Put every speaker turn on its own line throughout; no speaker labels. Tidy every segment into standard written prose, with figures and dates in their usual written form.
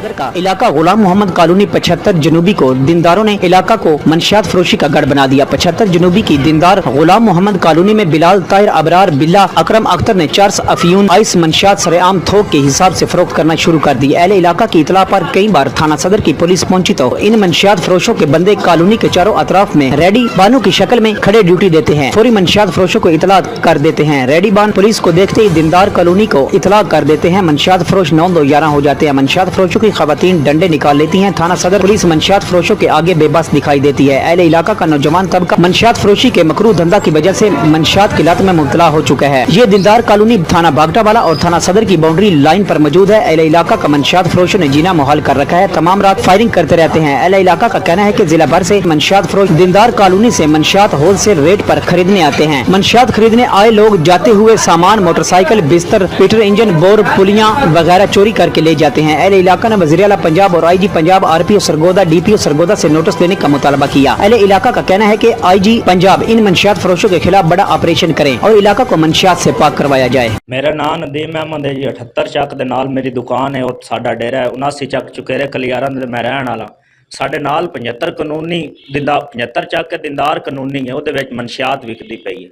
सदर का इलाका गुलाम मोहम्मद कॉलोनी 75 जनूबी को दिनदारों ने इलाका को मंशियात फरोशी का गढ़ बना दिया। 75 जनूबी की दिनदार गुलाम मोहम्मद कॉलोनी में बिलाल, ताहिर, अबरार, बिल्ला, अकरम अख्तर ने 4 अफीम, 22 मंशियात सरेआम थोक के हिसाब से फरोख्त करना शुरू कर दी। अहले इलाका की इतला पर कई बार थाना सदर की पुलिस पहुंची तो इन मंशियात फरोशों के बंदे कॉलोनी के चारों अतराफ में रेडी बानों की शक्ल में खड़े ड्यूटी देते हैं। फौरी मंशियात फरोशों को इतला कर देते हैं। रेडी बान पुलिस को देखते ही दिनदार कॉलोनी को इतला कर देते हैं। मंशियात फरोश 9-2-11 हो जाते हैं। मंशियात फरोशों की खवातीन डंडे निकाल लेती हैं। थाना सदर पुलिस मंशियात फरोशों के आगे बेबस दिखाई देती है। अहले इलाका का नौजवान तबका मंशियात फरोशी के मकरूह धंधा की वजह से मंशियात की लत में मुब्तला हो चुका है। ये दिलदार कॉलोनी थाना बागटावाला और थाना सदर की बाउंड्री लाइन पर मौजूद है। अहले इलाका का मंशियात फरोशों ने जीना मुहाल कर रखा है। तमाम रात फायरिंग करते रहते हैं। अहले इलाका का कहना है कि जिला भर से मंशियात फरोश दिलदार कॉलोनी से मंशियात होलसेल रेट पर खरीदने आते हैं। मंशियात खरीदने आए लोग जाते हुए सामान, मोटरसाइकिल, बिस्तर, पीटर इंजन, बोर, पुलियां वगैरह चोरी करके ले जाते हैं। अहले इलाका ने वज़ीर आला पंजाब और IG Punjab, RPO Sargodha, DPO Sargodha से नोटिस देने का मुतालबा किया। अहले इलाका का कहना है कि आईजी पंजाब इन मंशियात फरोशों के खिलाफ बड़ा ऑपरेशन करें और इलाका को मंशियात से पाक करवाया जाए।
मेरा नाम नदीम अहमद है जी। 78 ਚੱਕ ਦੇ ਨਾਲ ਮੇਰੀ ਦੁਕਾਨ ਹੈ और ਸਾਡਾ ਡੇਰਾ ਹੈ 79 ਚੱਕ ਚੁਕੇਰੇ ਕਲਿਆਰਾਂ ਦੇ ਮੈਂ ਰਹਿਣ ਵਾਲਾ। ਸਾਡੇ ਨਾਲ 75 ਕਾਨੂੰਨੀ ਦਿੰਦਾ 75 ਚੱਕ ਦਿੰਦਾਰ ਕਾਨੂੰਨੀ ਹੈ, ਉਹਦੇ ਵਿੱਚ ਮਨਸ਼ਿਆਤ ਵਿਕਦੀ ਪਈ ਹੈ।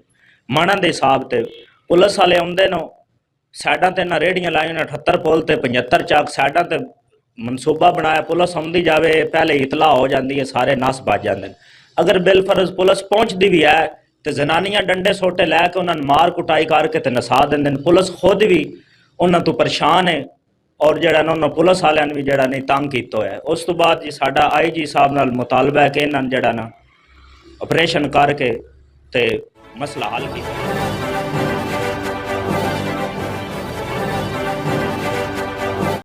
ਮਣਨ ਦੇ ਹਿਸਾਬ ਤੇ ਪੁਲਿਸ ਵਾਲੇ ਆਉਂਦੇ ਨੇ, ਸਾਈਡਾਂ ਤੇ ਨਾ ਰੇੜੀਆਂ ਲਾਈਆਂ ਨੇ 78 ਪੁਲ ਤੇ 75 ਚੱਕ ਸਾਈਡਾਂ ਤੇ ਮਨਸੂਬਾ ਬਣਾਇਆ। ਪੁਲਿਸ ਆਉਂਦੀ ਜਾਵੇ ਪਹਿਲੇ ਇਤਲਾ ਹੋ ਜਾਂਦੀ ਹੈ, ਸਾਰੇ ਨਸ ਭੱਜ ਜਾਂਦੇ ਨੇ। ਅਗਰ ਬਿਲਫਰਜ਼ ਪੁਲਿਸ ਪਹੁੰਚਦੀ ਵੀ ਹੈ ਤੇ ਜ਼ਨਾਨੀਆਂ ਡੰਡੇ ਸੋਟੇ ਲੈ ਕੇ ਉਹਨਾਂ ਨੂੰ ਮਾਰ ਕੁਟਾਈ ਕਰਕੇ ਤੇ ਨਸਾ ਦਿੰਦੇ ਨੇ। ਪੁਲਿਸ ਖੁਦ ਵੀ ਉਹਨਾਂ ਤੋਂ ਪਰੇਸ਼ਾਨ ਹੈ ਔਰ ਜਿਹੜਾ ਨਾ ਉਹਨਾਂ ਪੁਲਿਸ ਵਾਲਿਆਂ ਨੇ ਵੀ ਜਿਹੜਾ ਨਹੀਂ ਤੰਗ ਕੀਤਾ ਹੋਇਆ। ਉਸ ਤੋਂ ਬਾਅਦ ਜੀ ਸਾਡਾ ਆਈਜੀ ਸਾਹਿਬ ਨਾਲ ਮੁਤਾਲਬਾ ਹੈ ਕਿ ਇਹਨਾਂ ਨੂੰ ਜਿਹੜਾ ਨਾ ਆਪਰੇਸ਼ਨ ਕਰਕੇ ਤੇ ਮਸਲਾ ਹੱਲ ਕੀਤਾ।